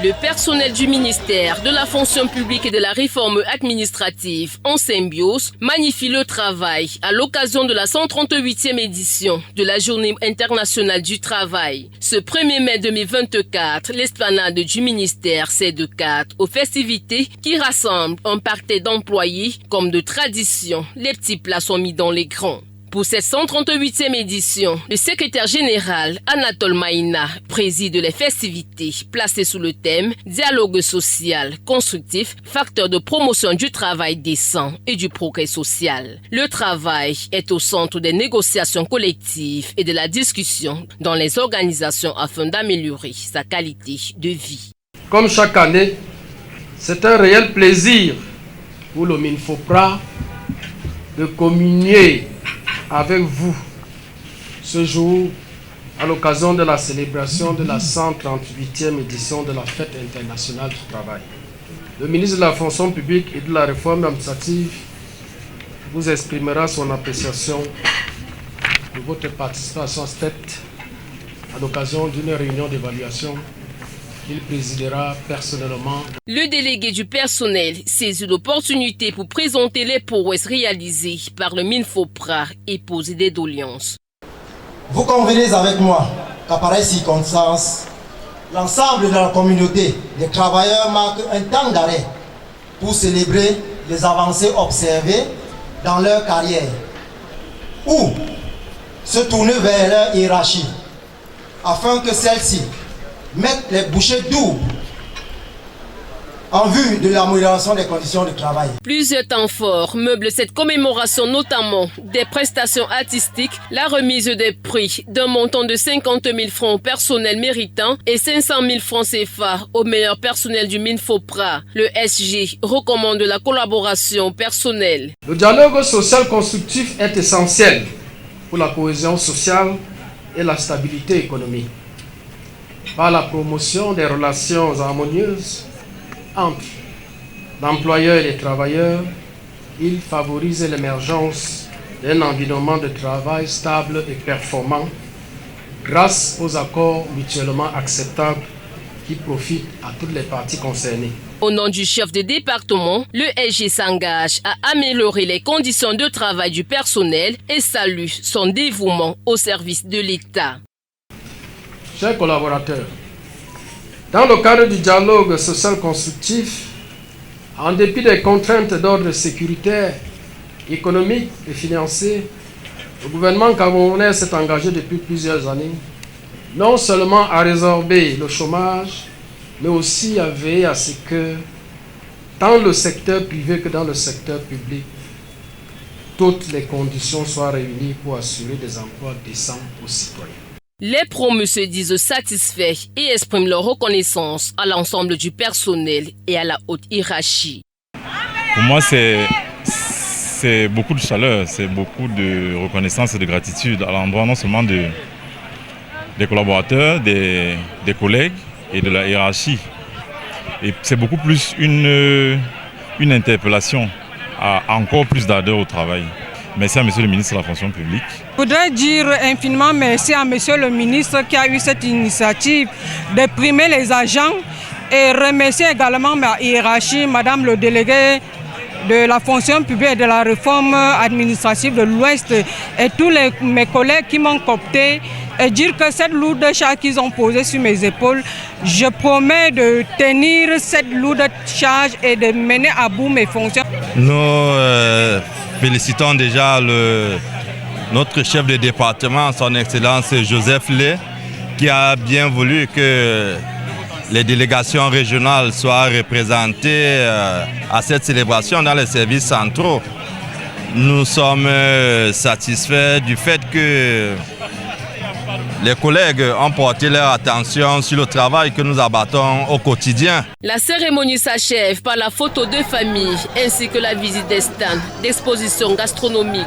Le personnel du ministère de la fonction publique et de la réforme administrative en symbiose magnifie le travail à l'occasion de la 138e édition de la Journée internationale du travail. Ce 1er mai 2024, l'esplanade du ministère cède carte aux festivités qui rassemblent un parterre d'employés comme de tradition. Les petits plats sont mis dans les grands. Pour cette 138e édition, le secrétaire général Anatole Maïna préside les festivités placées sous le thème « Dialogue social constructif, facteur de promotion du travail décent et du progrès social ». Le travail est au centre des négociations collectives et de la discussion dans les organisations afin d'améliorer sa qualité de vie. Comme chaque année, c'est un réel plaisir pour le MINFOPRA de communier avec vous ce jour à l'occasion de la célébration de la 138e édition de la Fête internationale du travail. Le ministre de la fonction publique et de la réforme administrative vous exprimera son appréciation de votre participation à cette fête à l'occasion d'une réunion d'évaluation qu'il présidera personnellement. Le délégué du personnel saisit l'opportunité pour présenter les prouesses réalisées par le MINFOPRA et poser des doléances. Vous convenez avec moi qu'à pareille circonstance, l'ensemble de la communauté des travailleurs marque un temps d'arrêt pour célébrer les avancées observées dans leur carrière ou se tourner vers leur hiérarchie afin que celle-ci mettre les bouchées doubles en vue de l'amélioration des conditions de travail. Plusieurs temps forts meublent cette commémoration, notamment des prestations artistiques, la remise des prix d'un montant de 50 000 francs au personnel méritant et 500 000 francs CFA au meilleur personnel du MINFOPRA. Le SG recommande la collaboration personnelle. Le dialogue social constructif est essentiel pour la cohésion sociale et la stabilité économique. Par la promotion des relations harmonieuses entre l'employeur et les travailleurs, il favorise l'émergence d'un environnement de travail stable et performant grâce aux accords mutuellement acceptables qui profitent à toutes les parties concernées. Au nom du chef de département, le SG s'engage à améliorer les conditions de travail du personnel et salue son dévouement au service de l'État. Chers collaborateurs, dans le cadre du dialogue social constructif, en dépit des contraintes d'ordre sécuritaire, économique et financier, le gouvernement camerounais s'est engagé depuis plusieurs années, non seulement à résorber le chômage, mais aussi à veiller à ce que, dans le secteur privé que dans le secteur public, toutes les conditions soient réunies pour assurer des emplois décents aux citoyens. Les promus se disent satisfaits et expriment leur reconnaissance à l'ensemble du personnel et à la haute hiérarchie. Pour moi, c'est beaucoup de chaleur, c'est beaucoup de reconnaissance et de gratitude à l'endroit non seulement des collaborateurs, des collègues et de la hiérarchie. Et c'est beaucoup plus une interpellation à encore plus d'ardeur au travail. Merci à Monsieur le ministre de la fonction publique. Je voudrais dire infiniment merci à Monsieur le ministre qui a eu cette initiative de primer les agents et remercier également ma hiérarchie, Madame le délégué de la fonction publique et de la réforme administrative de l'Ouest et tous mes collègues qui m'ont coopté et dire que cette lourde charge qu'ils ont posée sur mes épaules, je promets de tenir cette lourde charge et de mener à bout mes fonctions. Nous félicitons déjà notre chef de département, son Excellence Joseph Lé, qui a bien voulu que les délégations régionales soient représentées à cette célébration dans les services centraux. Nous sommes satisfaits du fait que les collègues ont porté leur attention sur le travail que nous abattons au quotidien. La cérémonie s'achève par la photo de famille ainsi que la visite des stands d'exposition gastronomique.